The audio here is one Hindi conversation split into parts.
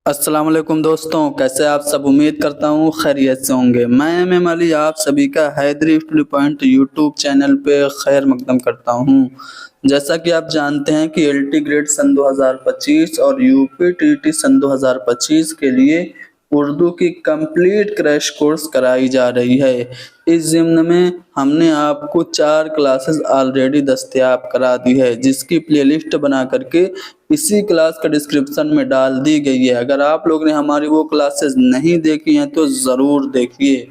अस्सलाम वालेकुम दोस्तों, कैसे आप सब। उम्मीद करता हूँ खैरियत से होंगे। मैं एम अली आप सभी का Haidari study point YouTube channel पे खैर मकदम करता हूँ। जैसा कि आप जानते हैं कि एलटी ग्रेड सन 2025 और यूपी टीटी सन 2025 के लिए उर्दू की कंप्लीट क्रैश कोर्स कराई जा रही है। इस ज़िम्न में हमने आपको 4 क्लासेस ऑलरेडी दस्तयाब करा दी है, जिसकी प्लेलिस्ट बना करके इसी क्लास का डिस्क्रिप्शन में डाल दी गई है। अगर आप लोग ने हमारी वो क्लासेस नहीं देखी हैं तो ज़रूर देखिए।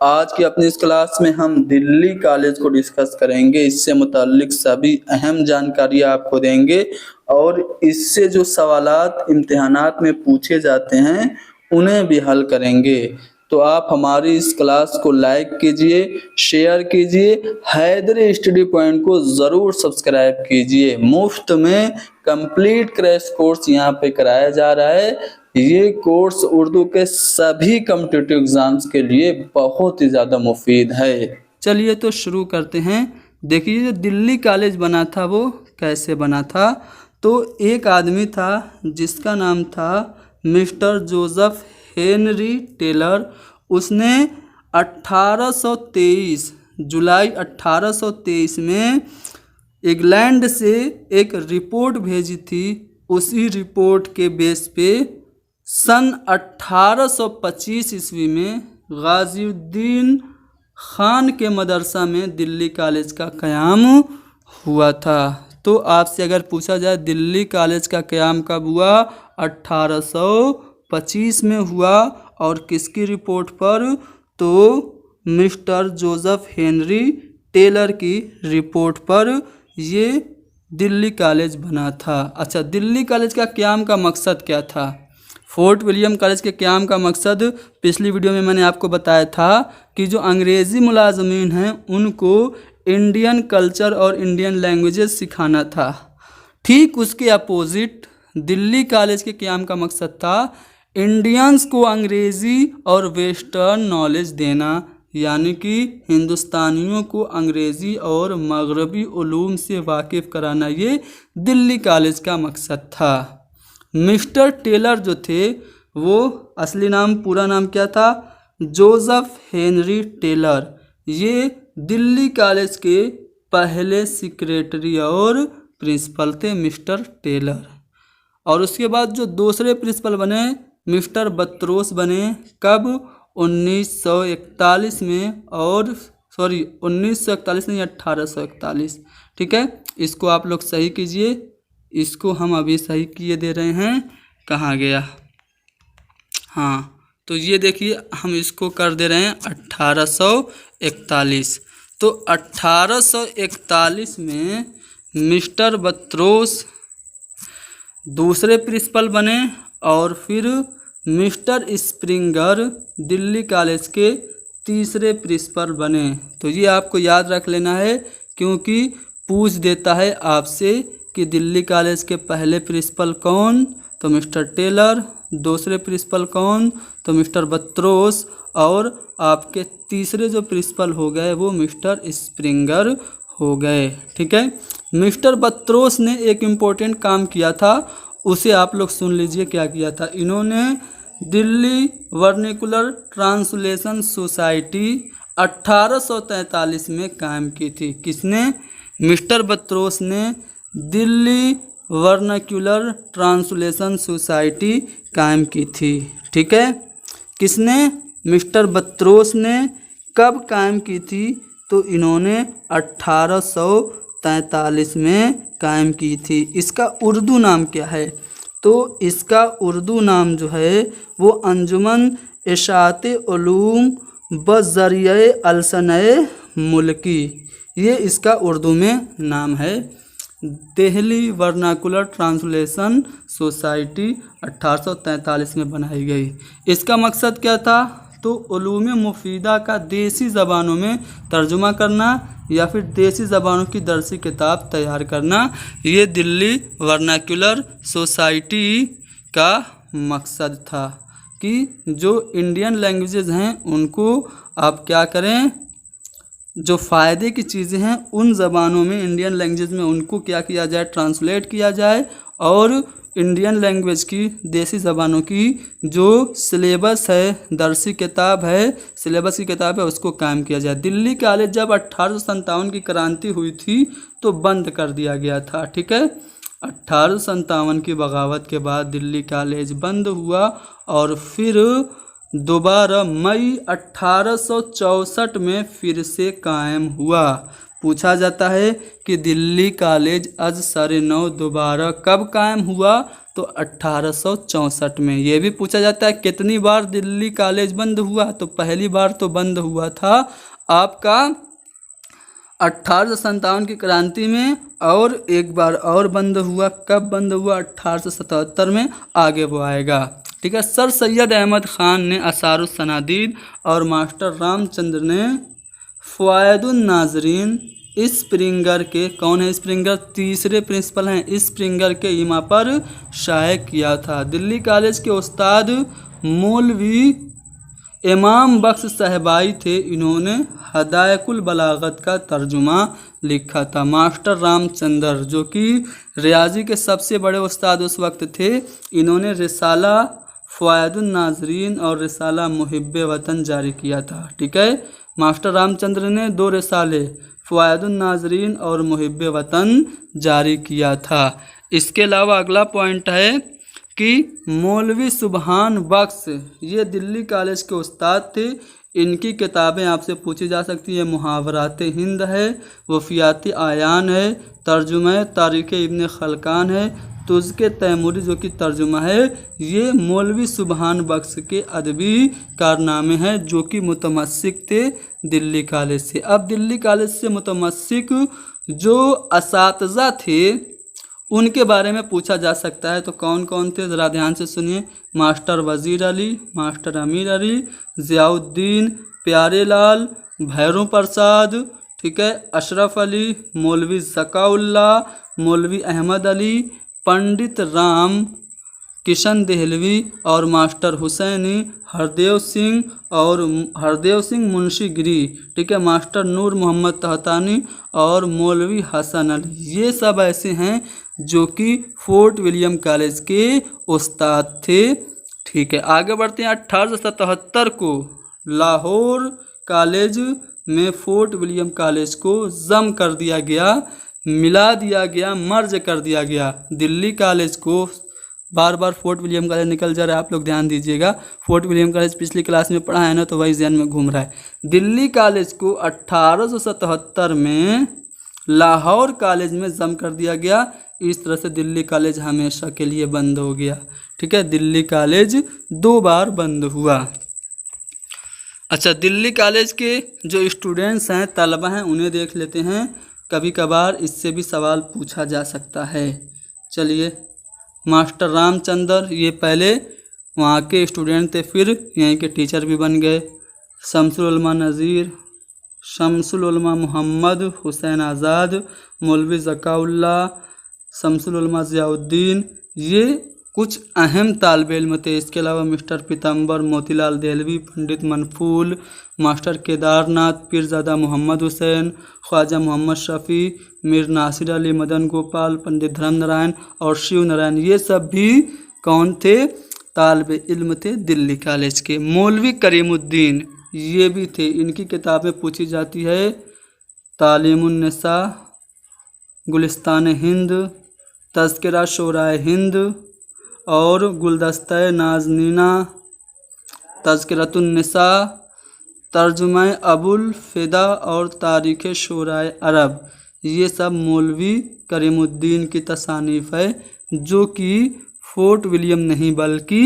आज की अपनी इस क्लास में हम दिल्ली कॉलेज को डिस्कस करेंगे, इससे मुताल्लिक सभी अहम जानकारी आपको देंगे और इससे जो सवालात इम्तिहानात में पूछे जाते हैं उन्हें भी हल करेंगे। तो आप हमारी इस क्लास को लाइक कीजिए, शेयर कीजिए, हैदरी स्टडी पॉइंट को ज़रूर सब्सक्राइब कीजिए। मुफ्त में कंप्लीट क्रैश कोर्स यहाँ पे कराया जा रहा है। ये कोर्स उर्दू के सभी कॉम्पिटिटिव एग्जाम्स के लिए बहुत ही ज़्यादा मुफीद है। चलिए तो शुरू करते हैं। देखिए, जो दिल्ली कॉलेज बना था वो कैसे बना था। तो एक आदमी था जिसका नाम था मिस्टर जोसेफ हेनरी टेलर। उसने 1823 जुलाई 1823 में इंग्लैंड से एक रिपोर्ट भेजी थी। उसी रिपोर्ट के बेस पे सन 1825 ईस्वी में गाजिउद्दीन खान के मदरसा में दिल्ली कॉलेज का क़याम हुआ था। तो आपसे अगर पूछा जाए दिल्ली कॉलेज का क़याम कब हुआ, 1825 में हुआ। और किसकी रिपोर्ट पर, तो मिस्टर जोसेफ हेनरी टेलर की रिपोर्ट पर ये दिल्ली कॉलेज बना था। अच्छा, दिल्ली कॉलेज का क़याम का मकसद क्या था। फोर्ट विलियम कॉलेज के क़याम का मकसद पिछली वीडियो में मैंने आपको बताया था कि जो अंग्रेज़ी मुलाजमीन हैं उनको इंडियन कल्चर और इंडियन लैंग्वेजेस सिखाना था। ठीक उसके अपोजिट दिल्ली कॉलेज के क़याम का मकसद था इंडियंस को अंग्रेज़ी और वेस्टर्न नॉलेज देना, यानी कि हिंदुस्तानियों को अंग्रेज़ी और मगरबी उलूम से वाकिफ़ कराना। ये दिल्ली कॉलेज का मकसद था। मिस्टर टेलर जो थे वो असली नाम, पूरा नाम क्या था, जोसेफ हेनरी टेलर। ये दिल्ली कॉलेज के पहले सेक्रेटरी और प्रिंसिपल थे मिस्टर टेलर। और उसके बाद जो दूसरे प्रिंसिपल बने मिस्टर बत्रोस बने। कब, 1941 में। और 1941 नहीं, 1841। ठीक है, इसको आप लोग सही कीजिए। इसको हम अभी सही किए दे रहे हैं। कहाँ गया, हाँ, तो ये देखिए हम इसको कर दे रहे हैं 1841। तो 1841 में मिस्टर बत्रोस दूसरे प्रिंसिपल बने और फिर मिस्टर स्प्रिंगर दिल्ली कॉलेज के तीसरे प्रिंसिपल बने। तो ये आपको याद रख लेना है, क्योंकि पूछ देता है आपसे कि दिल्ली कॉलेज के पहले प्रिंसिपल कौन, तो मिस्टर टेलर। दूसरे प्रिंसिपल कौन, तो मिस्टर बत्रोस। और आपके तीसरे जो प्रिंसिपल हो गए वो मिस्टर स्प्रिंगर हो गए। ठीक है, मिस्टर बत्रोस ने एक इम्पोर्टेंट काम किया था, उसे आप लोग सुन लीजिए क्या किया था। इन्होंने दिल्ली वर्निकुलर ट्रांसलेशन सोसाइटी 1843 में कायम की थी। किसने, मिस्टर बत्रोस ने दिल्ली वर्नाक्युलर ट्रांसलेशन सोसाइटी कायम की थी। ठीक है, किसने, मिस्टर बत्रोस ने। कब कायम की थी, तो इन्होंने 1843 में कायम की थी। इसका उर्दू नाम क्या है, तो इसका उर्दू नाम जो है वो अंजुमन इशाते उलूम बज़रिए अलसनए मुल्की, ये इसका उर्दू में नाम है। दिल्ली वर्नाकुलर ट्रांसलेशन सोसाइटी 1843 में बनाई गई। इसका मकसद क्या था, तो उलूम मुफीदा का देसी ज़बानों में तर्जुमा करना या फिर देसी ज़बानों की दरसी किताब तैयार करना। ये दिल्ली वर्नाकुलर सोसाइटी का मकसद था कि जो इंडियन लैंग्वेजेस हैं उनको आप क्या करें, जो फ़ायदे की चीज़ें हैं उन ज़बानों में, इंडियन लैंग्वेज में उनको क्या किया जाए, ट्रांसलेट किया जाए, और इंडियन लैंग्वेज की, देसी ज़बानों की जो सिलेबस है, दरसी किताब है, सिलेबस की किताब है, उसको कायम किया जाए। दिल्ली कॉलेज जब 1857 की क्रांति हुई थी तो बंद कर दिया गया था। ठीक है, 1857 की बगावत के बाद दिल्ली कॉलेज बंद हुआ और फिर दोबारा मई 1864 में फिर से कायम हुआ। पूछा जाता है कि दिल्ली कॉलेज अज़-सर-ए-नौ दोबारा कब कायम हुआ, तो 1864 में। ये भी पूछा जाता है कितनी बार दिल्ली कॉलेज बंद हुआ, तो पहली बार तो बंद हुआ था आपका 1857 की क्रांति में, और एक बार और बंद हुआ। कब बंद हुआ, 1877 में। आगे वो आएगा। ठीक है, सर सैयद अहमद ख़ान ने असारुस्सनादीद और मास्टर रामचंद्र ने फ़वायदुन नाज़रीन स्प्रिंगर के, कौन है स्प्रिंगर, तीसरे प्रिंसिपल हैं स्प्रिंगर के इमा पर शाये किया था। दिल्ली कॉलेज के उस्ताद मौलवी इमाम बख्श साहबाई थे, इन्होंने हदायकुल बलागत का तर्जुमा लिखा था। मास्टर रामचंद्र जो कि रियाजी के सबसे बड़े उस्ताद उस वक्त थे, इन्होंने रिसाला फ़वायदुन नाज़रीन और रिसाला मुहिब्बे वतन जारी किया था। ठीक है, मास्टर रामचंद्र ने 2 रिसाले फ़वायदुन नाज़रीन और मुहिब्बे वतन जारी किया था। इसके अलावा अगला पॉइंट है कि मौलवी सुबहान बख्श, ये दिल्ली कॉलेज के उस्ताद थे। इनकी किताबें आपसे पूछी जा सकती है। मुहावरात हिंद है, वफ़ियाती आयान है, तर्जुमा तारीख़ इब्न खलकान है, तुज़्के तैमूरी जो कि तर्जुमा है। ये मौलवी सुबहान बख्श के अदबी कारनामे हैं जो कि मुतमस्सिक थे दिल्ली कॉलेज से। अब दिल्ली कॉलेज से मुतमस्सिक जो असातिज़ा थे उनके बारे में पूछा जा सकता है, तो कौन कौन थे ज़रा ध्यान से सुनिए। मास्टर वज़ीर अली, मास्टर अमीर अली, ज़ियाउद्दीन, प्यारे लाल, भैरू प्रसाद, ठीक है, अशरफ अली, मौलवी ज़काउल्ला, मौलवी अहमद अली, पंडित राम किशन देहलवी और मास्टर हुसैनी, हरदेव सिंह मुंशी गिरी, ठीक है, मास्टर नूर मोहम्मद तहतानी और मौलवी हसन अली। ये सब ऐसे हैं जो कि फोर्ट विलियम कॉलेज के उस्ताद थे। ठीक है, आगे बढ़ते हैं। 1877 को लाहौर कॉलेज में फोर्ट विलियम कॉलेज को जम कर दिया गया, मिला दिया गया, मर्ज कर दिया गया। दिल्ली कॉलेज को, बार बार फोर्ट विलियम कॉलेज निकल जा रहा है, आप लोग ध्यान दीजिएगा। फोर्ट विलियम कॉलेज पिछली क्लास में पढ़ा है ना, तो वही ज़हन में घूम रहा है। दिल्ली कॉलेज को 1877 में लाहौर कॉलेज में जम कर दिया गया। इस तरह से दिल्ली कॉलेज हमेशा के लिए बंद हो गया। ठीक है, दिल्ली कॉलेज 2 बार बंद हुआ। अच्छा, दिल्ली कॉलेज के जो स्टूडेंट्स हैं, तलबा हैं, उन्हें देख लेते हैं। कभी कभार इससे भी सवाल पूछा जा सकता है। चलिए, मास्टर रामचंद्र ये पहले वहाँ के स्टूडेंट थे, फिर यहीं के टीचर भी बन गए। शमसुल उलमा नज़ीर, शमसुल उलमा मोहम्मद हुसैन आज़ाद, मौलवी ज़काउल्ला, शमसुल उलमा ज़ियाउद्दीन, ये कुछ अहम तालिब इल्म थे। इसके अलावा मिस्टर पीतम्बर, मोतीलाल देहलवी, पंडित मनफूल, मास्टर केदारनाथ, पीरज़ादा मोहम्मद हुसैन, ख्वाजा मोहम्मद शफ़ी, मीर नासिर अली, मदन गोपाल, पंडित धर्म नारायण और शिव नारायण, ये सब भी कौन थे, तालिब इल्म थे दिल्ली कॉलेज के। मौलवी करीमुद्दीन ये भी थे। इनकी किताबें पूछी जाती है। तालीमुन्निसा, गुलिस्तान हिंद, तज़किरा शोराए हिंद और गुलदस्ता नाज़नीना, तज़किरतुन्निसा, तर्जुमा अबुल फ़िदा और तारीख़ शोराए अरब, ये सब मौलवी करीमुद्दीन की तसानीफ़ है जो कि फोर्ट विलियम नहीं बल्कि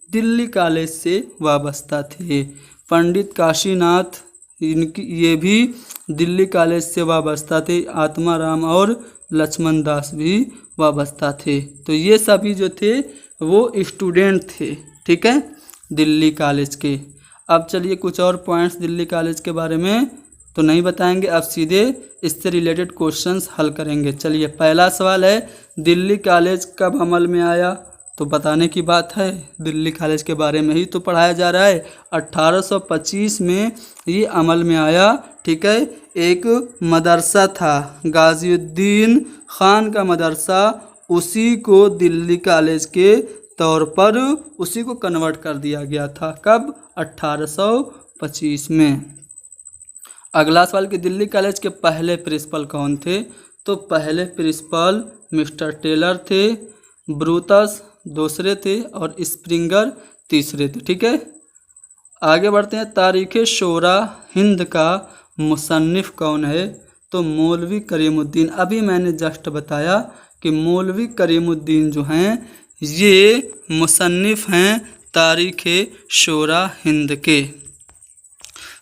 दिल्ली कॉलेज से वाबस्ता थे। पंडित काशीनाथ, इनकी ये भी दिल्ली कॉलेज से वाबस्ता थे। आत्माराम और लक्ष्मण दास भी वाबस्ता थे। तो ये सभी जो थे वो स्टूडेंट थे, ठीक है, दिल्ली कॉलेज के। अब चलिए कुछ और पॉइंट्स दिल्ली कॉलेज के बारे में तो नहीं बताएंगे, अब सीधे इससे रिलेटेड क्वेश्चंस हल करेंगे। चलिए, पहला सवाल है दिल्ली कॉलेज कब अमल में आया, तो बताने की बात है, दिल्ली कॉलेज के बारे में ही तो पढ़ाया जा रहा है। 1825 में ये अमल में आया। ठीक है, एक मदरसा था गाज़िउद्दीन खान का मदरसा, उसी को दिल्ली कॉलेज के तौर पर उसी को कन्वर्ट कर दिया गया था। कब? 1825 में। अगला सवाल कि दिल्ली कॉलेज के पहले प्रिंसिपल कौन थे? तो पहले प्रिंसिपल मिस्टर टेलर थे, ब्रूतस दूसरे थे और स्प्रिंगर तीसरे थे। ठीक है, आगे बढ़ते हैं। तारीख़ शोरा हिंद का मुसन्निफ़ कौन है? तो मौलवी करीमुद्दीन। अभी मैंने जस्ट बताया कि मौलवी करीमुद्दीन जो हैं ये मुसन्निफ़ हैं तारीख़ शोरा हिंद के।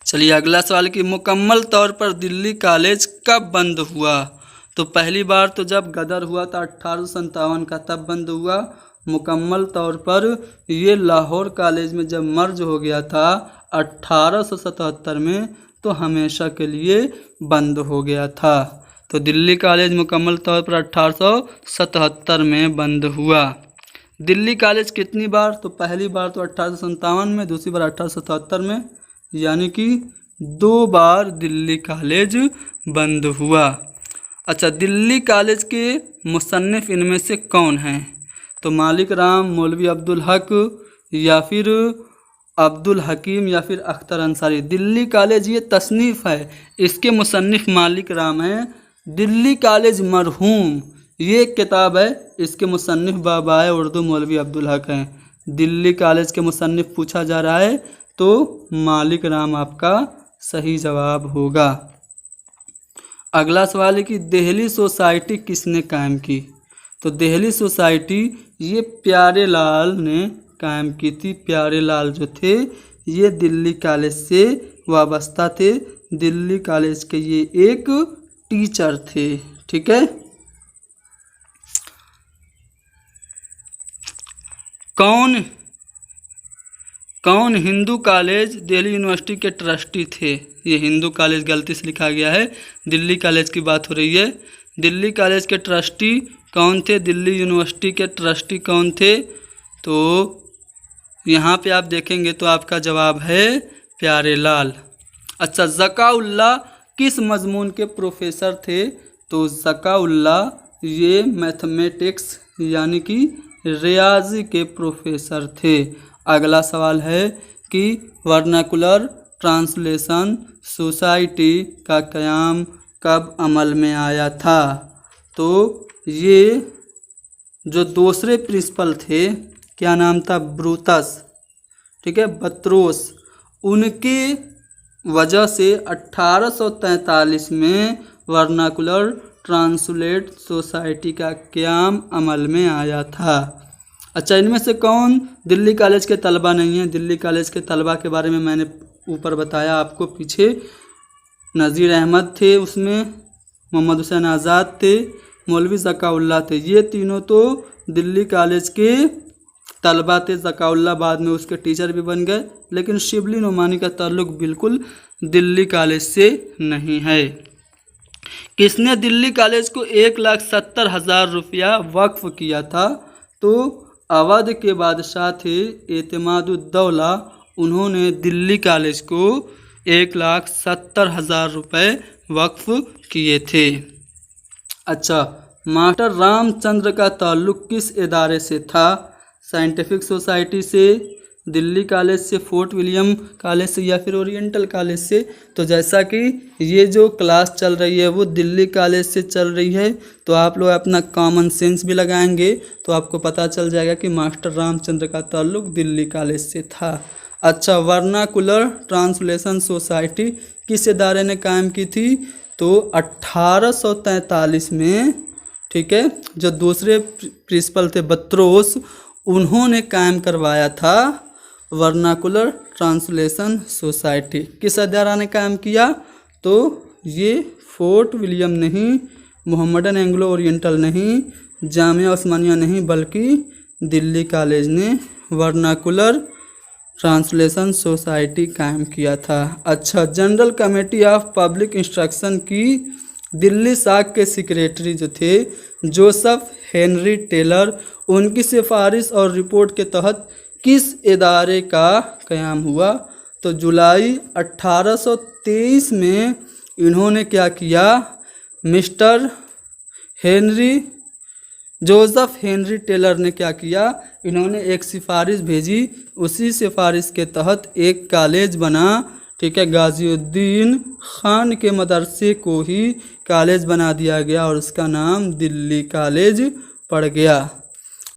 चलिए अगला सवाल कि मुकम्मल तौर पर दिल्ली कॉलेज कब बंद हुआ? तो पहली बार तो जब गदर हुआ था 1857 का, तब बंद हुआ। मुकम्मल तौर पर ये लाहौर कॉलेज में जब मर्ज हो गया था 1877 में, तो हमेशा के लिए बंद हो गया था। तो दिल्ली कॉलेज मुकम्मल तौर पर 1877 में बंद हुआ। दिल्ली कॉलेज कितनी बार? तो पहली बार तो 1857 में, दूसरी बार 1877 में, यानी कि 2 बार दिल्ली कॉलेज बंद हुआ। अच्छा, दिल्ली कॉलेज के मुसन्निफ़ इनमें से कौन हैं? तो मालिक राम, मौलवी अब्दुल हक या फिर अब्दुल हकीम या फिर अख्तर अंसारी। दिल्ली कॉलेज ये तसनीफ़ है, इसके मुसन्निफ़ मालिक राम हैं। दिल्ली कॉलेज मरहूम ये एक किताब है, इसके मुसन्निफ़ बाबाए उर्दू मौलवी अब्दुल हक हैं। दिल्ली कॉलेज के मुसन्निफ़ पूछा जा रहा है तो मालिक राम आपका सही जवाब होगा। अगला सवाल है कि दिल्ली सोसाइटी किसने कायम की? तो दिल्ली सोसाइटी ये प्यारे लाल ने कायम की थी। प्यारे लाल जो थे ये दिल्ली कॉलेज से वाबस्ता थे, दिल्ली कॉलेज के ये एक टीचर थे। ठीक है, कौन हिंदू कॉलेज दिल्ली यूनिवर्सिटी के ट्रस्टी थे? ये हिंदू कॉलेज गलती से लिखा गया है, दिल्ली कॉलेज की बात हो रही है। दिल्ली कॉलेज के ट्रस्टी कौन थे? दिल्ली यूनिवर्सिटी के ट्रस्टी कौन थे? तो यहाँ पे आप देखेंगे तो आपका जवाब है प्यारे लाल। अच्छा, ज़काउल्लाह किस मजमून के प्रोफेसर थे? तो ज़काउल्लाह ये मैथमेटिक्स यानी कि रियाजी के प्रोफेसर थे। अगला सवाल है कि वर्नाकुलर ट्रांसलेशन सोसाइटी का क़याम कब अमल में आया था? तो ये जो दूसरे प्रिंसिपल थे, क्या नाम था? ब्रूतस। ठीक है, बत्रोस, उनके वजह से 1843 में वर्नाकुलर ट्रांसलेट सोसाइटी का क़याम अमल में आया था। अच्छा, इनमें से कौन दिल्ली कॉलेज के तलबा नहीं हैं? दिल्ली कॉलेज के तलबा के बारे में मैंने ऊपर बताया आपको पीछे। नज़ीर अहमद थे, उसमें मोहम्मद हुसैन आज़ाद थे, मौलवी ज़काउल्लाह थे। ये तीनों तो दिल्ली कॉलेज के तलबा थे। ज़काउल्लाह बाद में उसके टीचर भी बन गए, लेकिन शिबली नोमानी का ताल्लुक़ बिल्कुल दिल्ली कॉलेज से नहीं है। किसने दिल्ली कॉलेज को 1,70,000 रुपया वक्फ किया था? तो अवध के बादशाह थे एतमादुद्दौला, उन्होंने दिल्ली कॉलेज को 1,70,000 रुपये वक्फ किए थे। अच्छा, मास्टर रामचंद्र का ताल्लुक़ किस इदारे से था? साइंटिफिक सोसाइटी से, दिल्ली कॉलेज से, फोर्ट विलियम कॉलेज से या फिर ओरिएंटल कॉलेज से? तो जैसा कि ये जो क्लास चल रही है वो दिल्ली कॉलेज से चल रही है, तो आप लोग अपना कॉमन सेंस भी लगाएंगे तो आपको पता चल जाएगा कि मास्टर रामचंद्र का ताल्लुक़ दिल्ली कॉलेज से था। अच्छा, वर्नाकुलर ट्रांसलेशन सोसाइटी किस इदारे ने कायम की थी? तो 1843 में। ठीक है, जो दूसरे प्रिंसिपल थे बत्रोस, उन्होंने कायम करवाया था वर्नाकुलर ट्रांसलेशन सोसाइटी। किस इदारा ने कायम किया? तो ये फोर्ट विलियम नहीं, मोहम्मडन एंग्लो ओरिएंटल नहीं, जामिया उस्मानिया नहीं, बल्कि दिल्ली कॉलेज ने वर्नाकुलर ट्रांसलेशन सोसाइटी कायम किया था। अच्छा, general committee of public instruction की दिल्ली शाख के सेक्रेटरी जो थे जोसेफ हेनरी टेलर, उनकी सिफारिश और रिपोर्ट के तहत किस इदारे का क़याम हुआ? तो जुलाई 1823 में इन्होंने क्या किया? मिस्टर जोसेफ हेनरी टेलर ने क्या किया? इन्होंने एक सिफारिश भेजी, उसी सिफारिश के तहत एक कॉलेज बना। ठीक है, गाज़िउद्दीन खान के मदरसे को ही कॉलेज बना दिया गया और उसका नाम दिल्ली कॉलेज पड़ गया।